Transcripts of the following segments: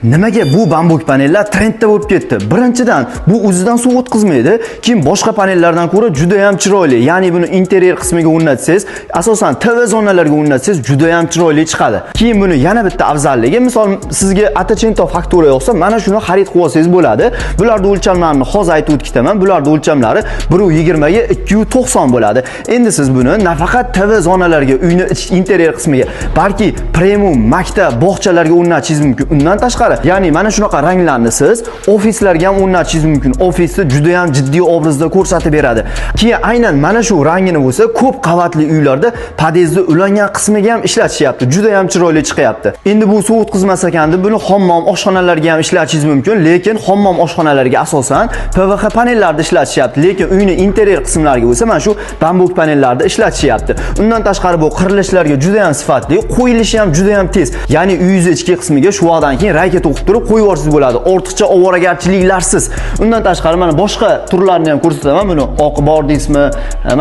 Nimaga bu bambuk panellar trendda bo'lib ketdi? Birinchidan, bu o'zidan suv o'tkazmaydi, keyin boshqa panellardan ko'ra juda ham chiroyli. Ya'ni buni interyer qismiga o'rnatsangiz, asosan TV zonalarga o'rnatsangiz juda ham chiroyli chiqadi. Keyin buni yana bitta afzalligi, misol sizga Atacento faktura yo'qsa, mana shuni xarid qilib olsangiz bo'ladi. Bularda o'lchamlarini hozir aytib o'tib Bularda o'lchamlari 1.20 ga 2.90 bo'ladi. Endi siz buni nafaqat TV zonalariga, uyni interyer qismiga, balki premium maktab, bog'chalarga o'rnatishingiz mumkin. Undan tashqari ya'ni mana shunaqa ranglarni siz ofislarga ham o'rnatishingiz mumkin. Ofisni juda ham jiddiy obrazda ko'rsatib beradi. Keyin aynan mana shu rangini bo'lsa, ko'p qavatli uylarda podyezdda ulangan qismiga ham ishlatishyapti. Juda ham chiroyli chiqyapti. Endi bu suv o'tkazmas ekan deb buni hammom, oshxonalarga ham ishlatishingiz mumkin, lekin hammom, oshxonalarga asosan PVX panellarda ishlatishyapti, lekin uyni interyer qismlariga bo'lsa mana shu bambuk panellarda ishlatishyapti. Undan tashqari bu qirilishlarga juda ham sifatli, qo'yilishi ham juda ham tez. Ya'ni uyingiz ichki qismiga shu vaqtdan keyin rayka to'qib turib qo'yib yuborsangiz bo'ladi. Ortiqcha ovoragarchiliklarsiz. Undan tashqari mana boshqa turlarini ham ko'rsataman. Buni oq bor deysizmi?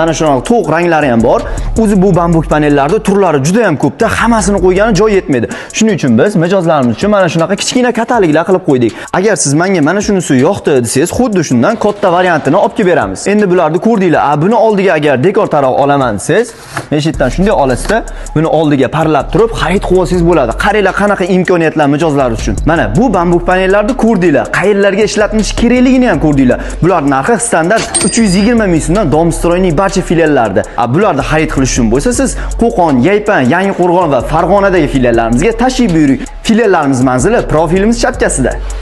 Mana shunaqa to'q ranglari ham bor. O'zi bu bambuk panellarda turlari juda ham ko'pda, hammasini qo'ygani joy yetmaydi. Shuning uchun biz mijozlarimiz uchun mana shunaqa kichkina kataloglar qilib qo'ydik. Agar siz menga mana shunisi yoqdi desangiz, xuddi shundan katta variantini olib kelib beramiz. Endi bularni ko'rdinglar. Buni oldiga agar dekor taroq olaman desangiz, meshitdan shunday olasizda, buni oldiga parlab turib xarid qilib olsangiz bo'ladi. Qaranglar qanaqa imkoniyatlar mijozlar uchun. Mana bu bambuk panellarni ko'rdinglar. Qayerlarga ishlatilishi kerakligini ham ko'rdinglar. Bular narxi standart 320 ming so'mdan Domstroyning barcha filiallarida. Bularni xarid qilish uchun bo'lsa, siz Qo'qon, Yaypan, Yangiqo'rg'on va Farg'onadagi filiallarimizga tashrif buyuring. Filiallarimiz manzili profilimiz shapkasida.